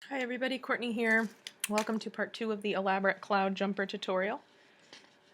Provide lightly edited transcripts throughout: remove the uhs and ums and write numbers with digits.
Hi everybody, Courtney here. Welcome to part 2 of the elaborate Cloudjumper tutorial.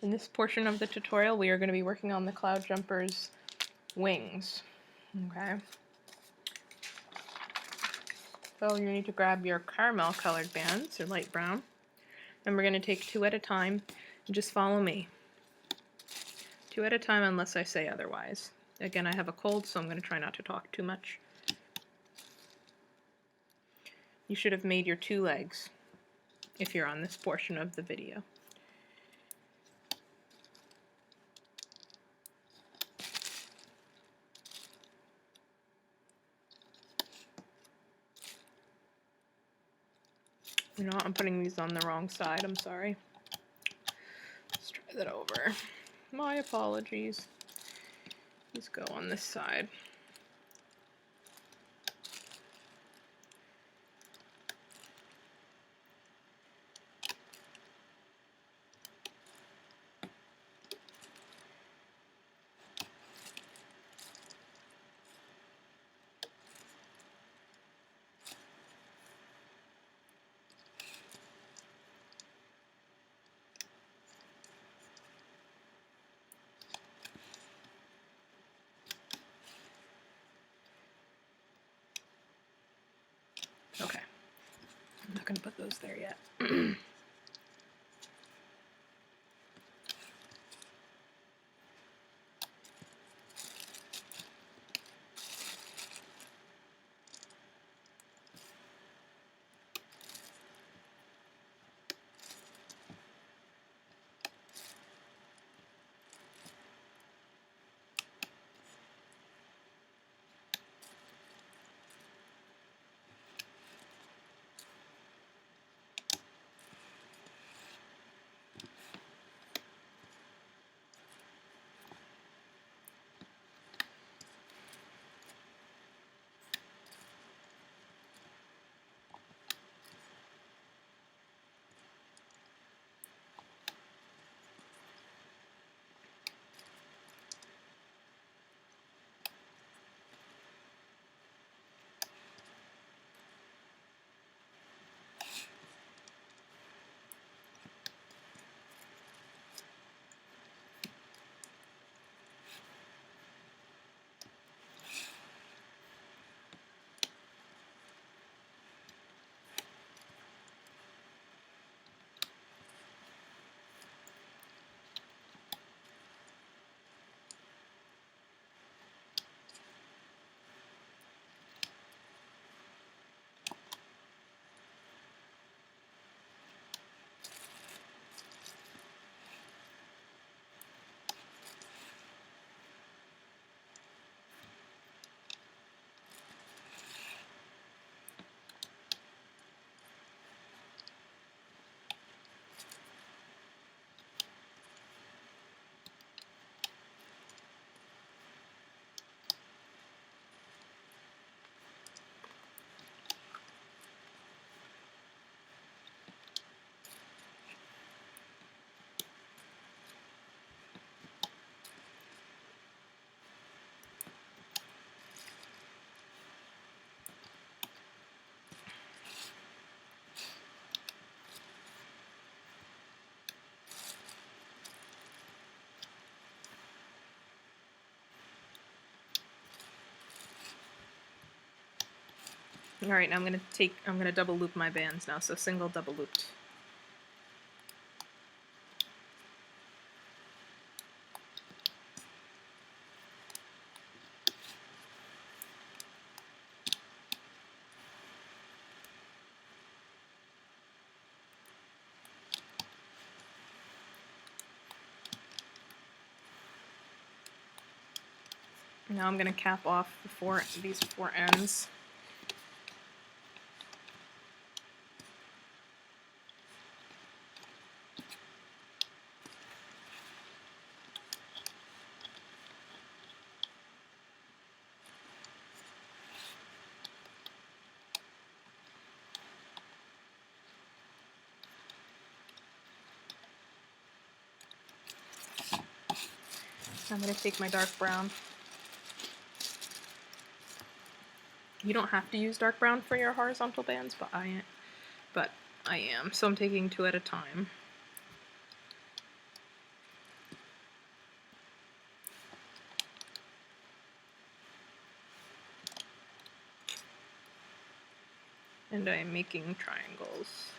In this portion of the tutorial we are going to be working on the Cloudjumper's wings. Okay. So you need to grab your caramel colored bands, or light brown, and we're going to take 2 at a time and just follow me. 2 at a time unless I say otherwise. Again, I have a cold, so I'm going to try not to talk too much. You should have made your 2 legs if you're on this portion of the video. You know what, I'm putting these on the wrong side, I'm sorry. Let's try that over. My apologies. These go on this side. Okay, I'm not going to put those there yet. Alright, now I'm gonna double loop my bands now, so single, double looped. Now I'm gonna cap off these four ends. I'm going to take my dark brown You don't have to use dark brown for your horizontal bands, but I am. So I'm taking 2 at a time. And I'm making triangles.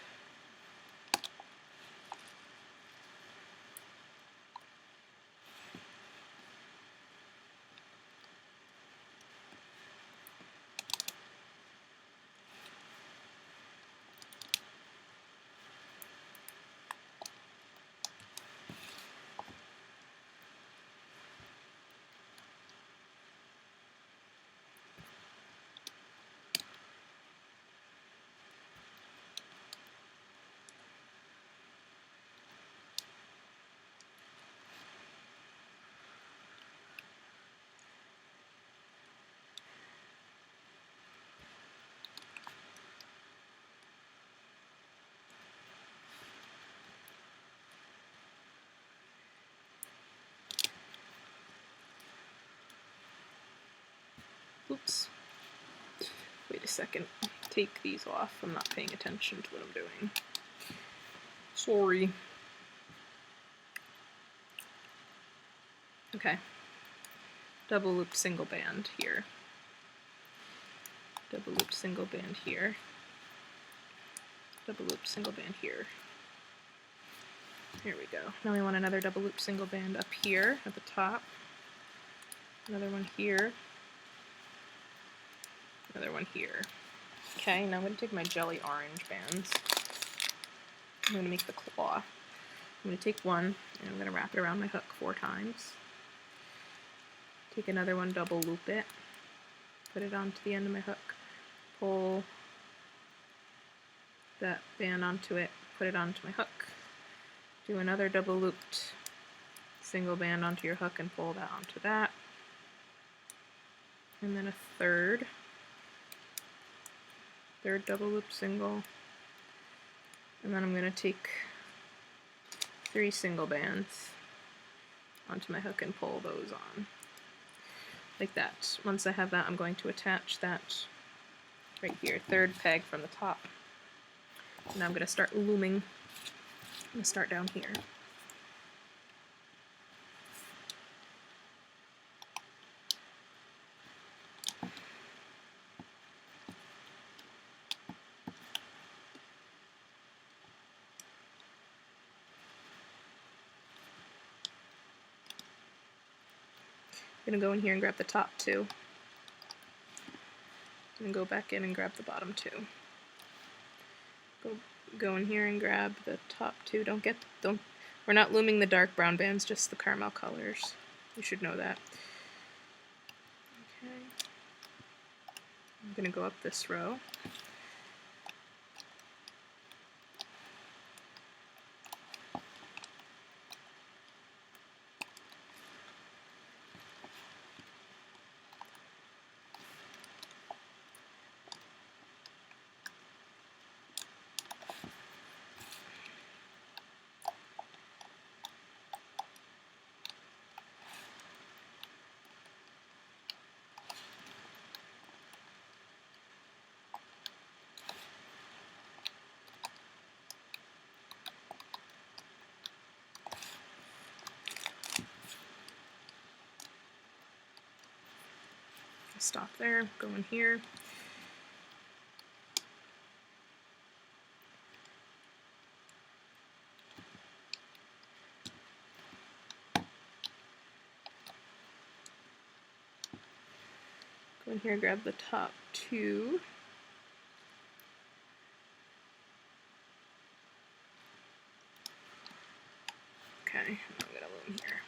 Oops. Wait a second. Take these off. I'm not paying attention to what I'm doing. Sorry. Okay. Double loop single band here. Double loop single band here. Double loop single band here. Here we go. Now we want another double loop single band up here at the top. Another one here. Another one here. Okay, now I'm going to take my jelly orange bands. I'm going to make the claw. I'm going to take one and I'm going to wrap it around my hook 4 times. Take another one, double loop it, put it onto the end of my hook, pull that band onto it, put it onto my hook, do another double looped single band onto your hook and pull that onto that, and then a third double loop single, and then I'm going to take 3 single bands onto my hook and pull those on. Like that. Once I have that, I'm going to attach that right here, 3rd peg from the top. And now I'm going to start looming. I'm going to start down here. I'm going to go in here and grab the top 2. And go back in and grab the bottom 2. Go in here and grab the top 2. We're not looming the dark brown bands, just the caramel colors. You should know that. Okay. I'm going to go up this row. Stop there, go in here. Go in here, grab the top 2. Okay, I'm gonna loom here.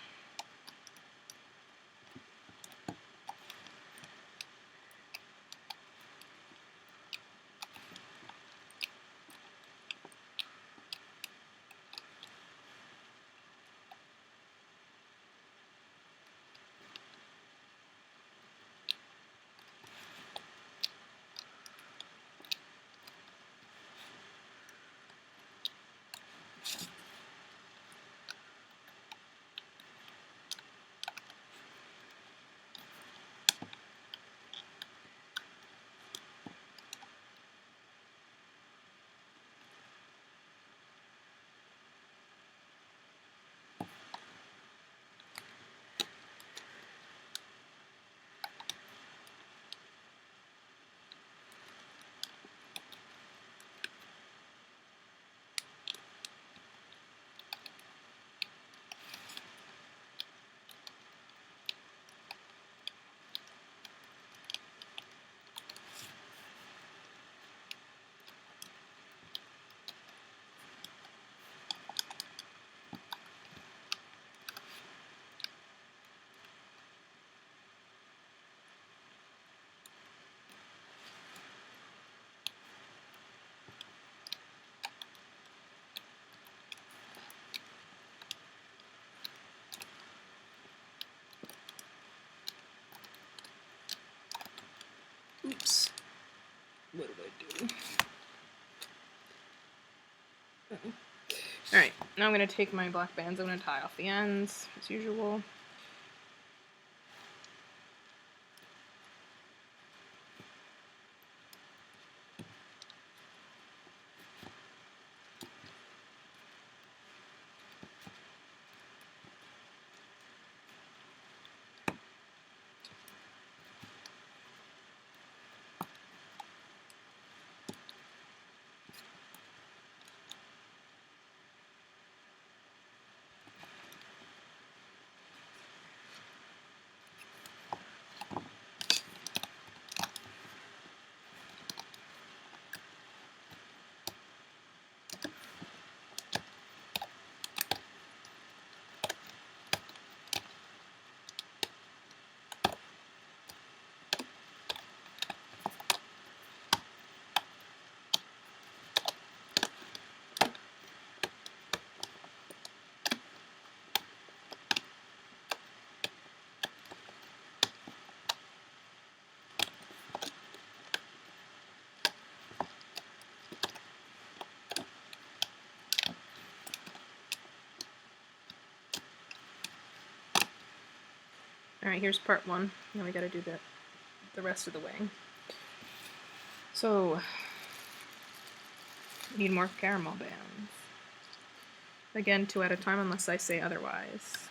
Alright, now I'm going to take my black bands, I'm going to tie off the ends, as usual. Alright, here's part one. Now we gotta do the rest of the wing. So, we need more caramel bands. Again, 2 at a time unless I say otherwise.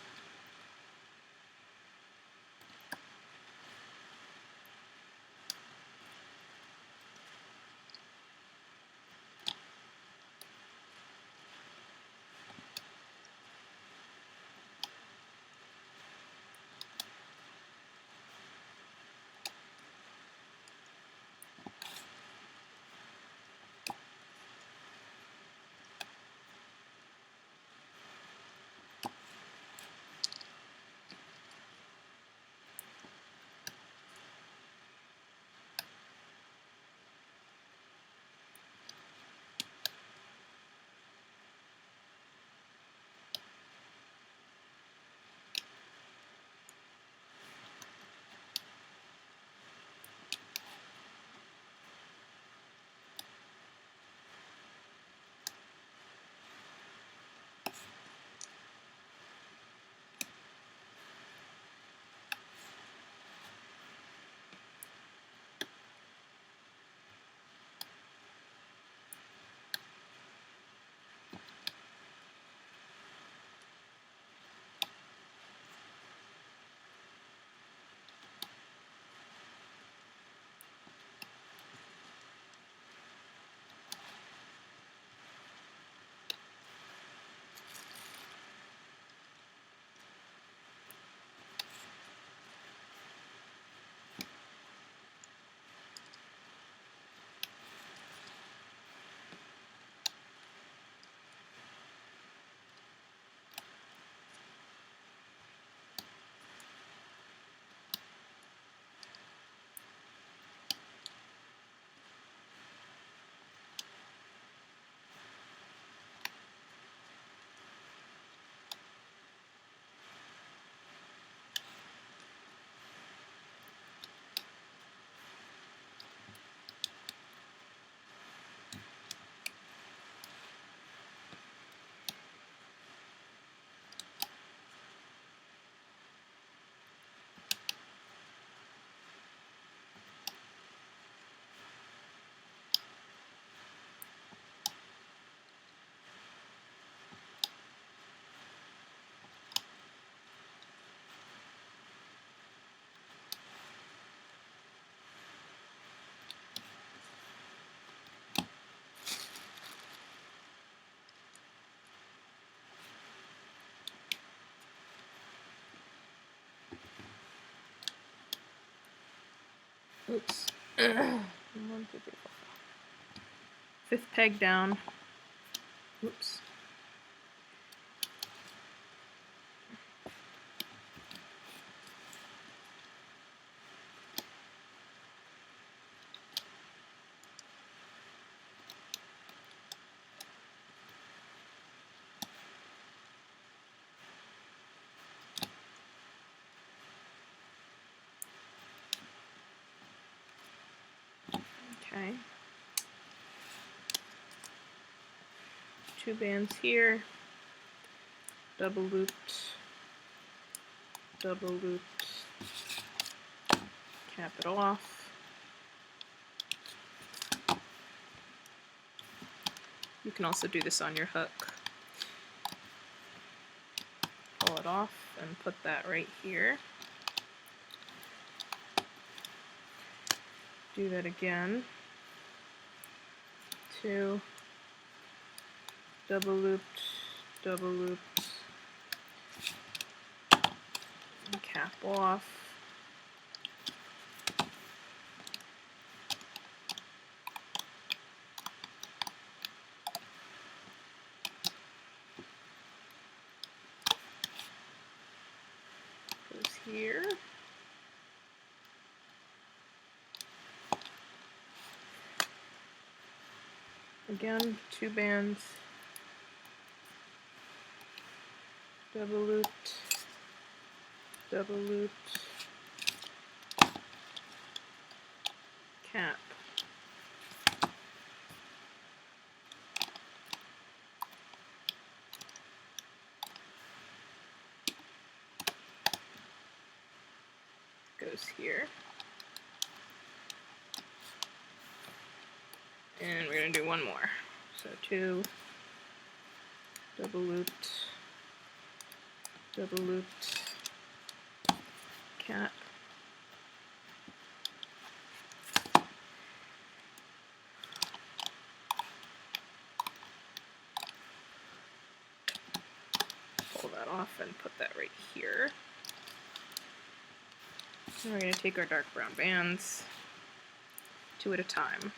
Oops. 1, 2, 3, 4. 5th peg down. Oops. Okay. 2 bands here, double looped, cap it off. You can also do this on your hook. Pull it off and put that right here. Do that again. 2 double looped, and cap off. Goes here. Again, 2 bands, double looped, cap. Goes here. And we're going to do one more. So 2 double looped, cap. Pull that off and put that right here. And we're going to take our dark brown bands 2 at a time.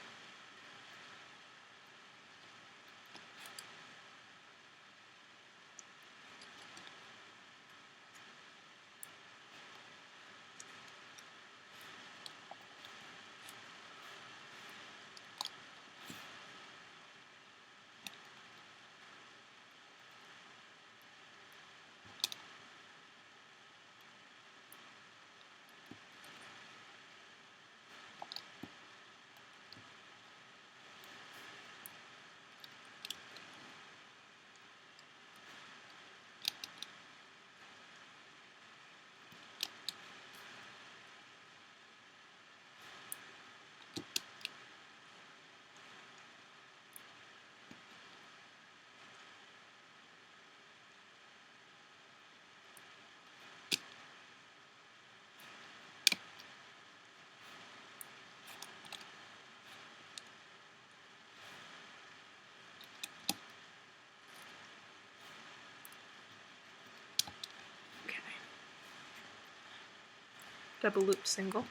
Double loop single,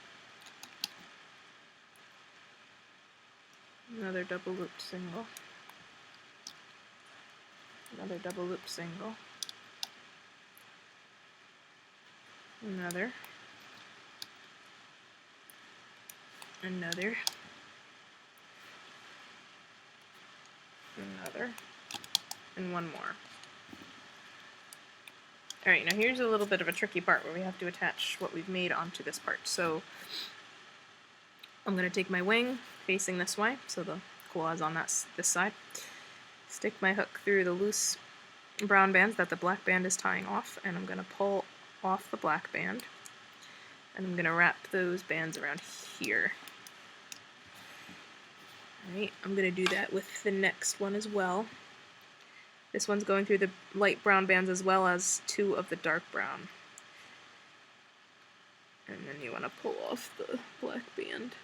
another double loop single, another double loop single, another, another, and one more. Alright, now here's a little bit of a tricky part where we have to attach what we've made onto this part. So I'm going to take my wing facing this way, so the claw is on this side, stick my hook through the loose brown bands that the black band is tying off, and I'm going to pull off the black band, and I'm going to wrap those bands around here. Alright, I'm going to do that with the next one as well. This one's going through the light brown bands as well as 2 of the dark brown. And then you want to pull off the black band.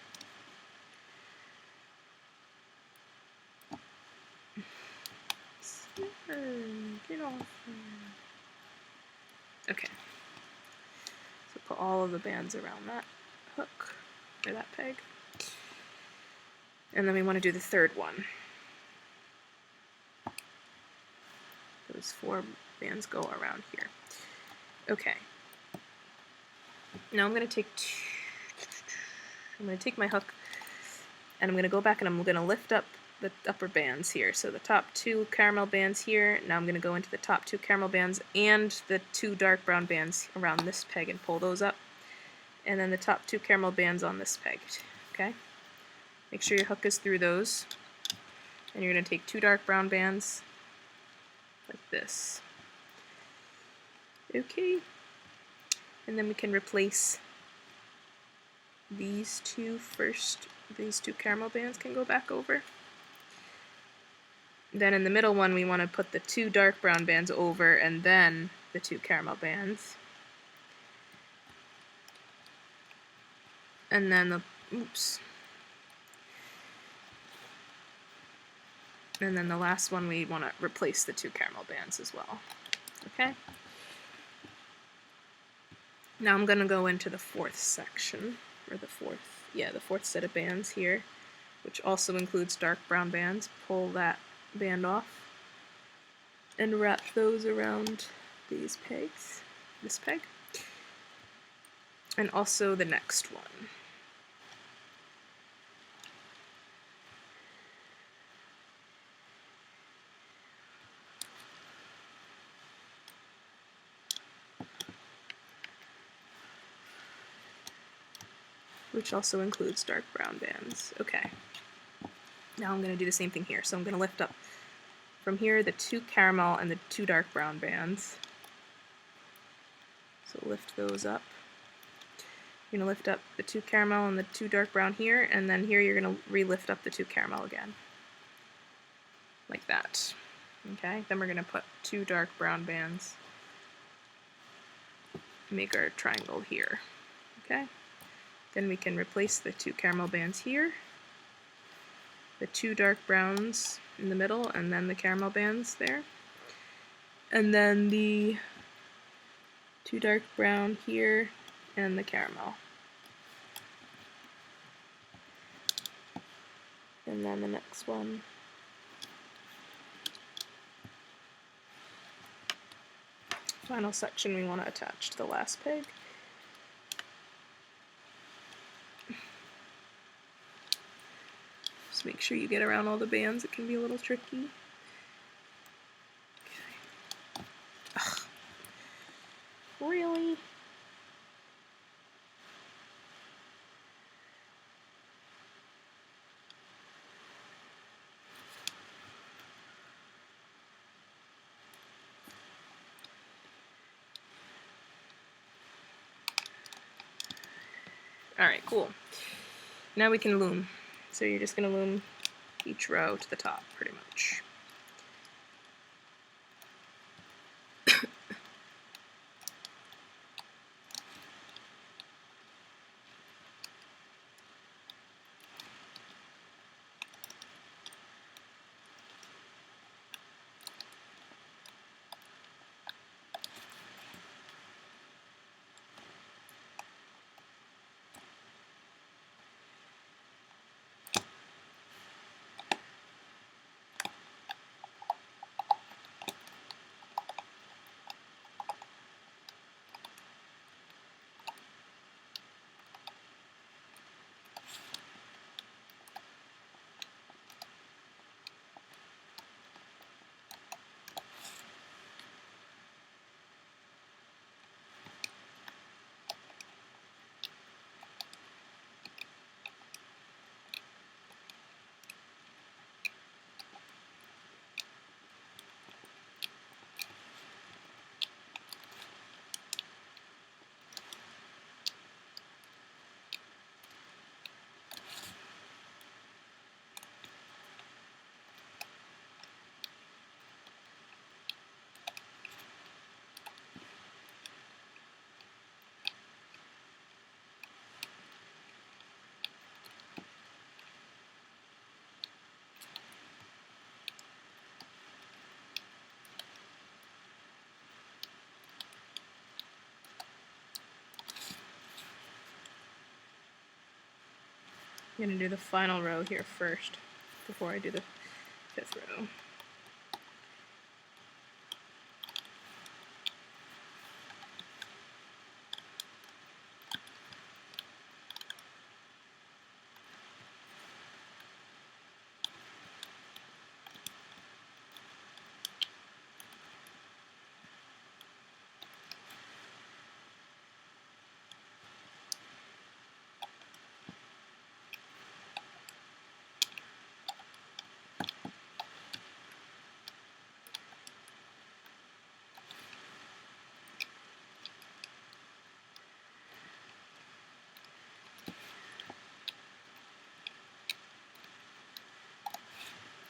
Get off. Okay. So put all of the bands around that hook, or that peg. And then we want to do the third one. Those 4 bands go around here. Okay. Now I'm going to take my hook, and I'm going to go back and I'm going to lift up the upper bands here. So the top 2 caramel bands here. Now I'm going to go into the top 2 caramel bands and the 2 dark brown bands around this peg and pull those up. And then the top 2 caramel bands on this peg. Okay? Make sure your hook is through those. And you're going to take 2 dark brown bands like this. Okay, and then we can replace these two first. These two caramel bands can go back over. Then in the middle one we want to put the two dark brown bands over and then the two caramel bands. And then the, oops. And then the last one we want to replace the two caramel bands as well. Okay? Now I'm going to go into the fourth section, or the fourth set of bands here, which also includes dark brown bands. Pull that band off and wrap those around these pegs, this peg, and also the next one. Which also includes dark brown bands. Okay. Now I'm going to do the same thing here. So I'm going to lift up from here the two caramel and the two dark brown bands. So lift those up. You're going to lift up the two caramel and the two dark brown here, and then here you're going to re-lift up the two caramel again. Like that. Okay, then we're going to put two dark brown bands. Make our triangle here. Okay. Then we can replace the two caramel bands here, the two dark browns in the middle, and then the caramel bands there. And then the two dark brown here and the caramel. And then the next one. Final section we want to attach to the last peg. Just make sure you get around all the bands. It can be a little tricky. Okay. Ugh. Really? Alright, cool. Now we can loom. So you're just going to loom each row to the top, pretty much. I'm going to do the final row here first, before I do the fifth row.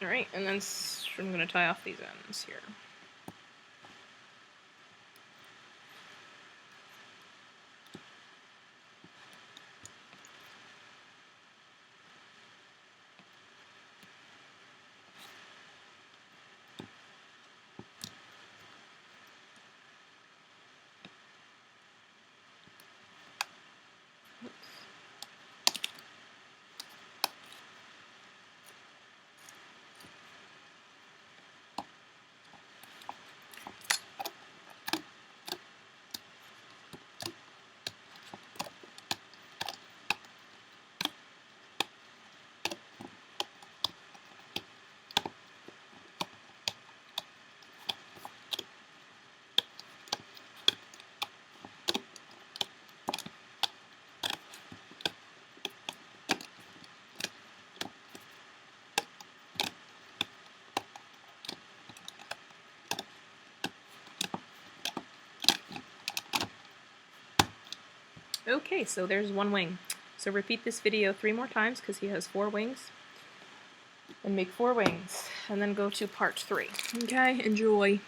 Alright, and then I'm going to tie off these ends here. Okay, so there's one wing. So repeat this video 3 more times because he has 4 wings. And make 4 wings. And then go to part 3. Okay, enjoy.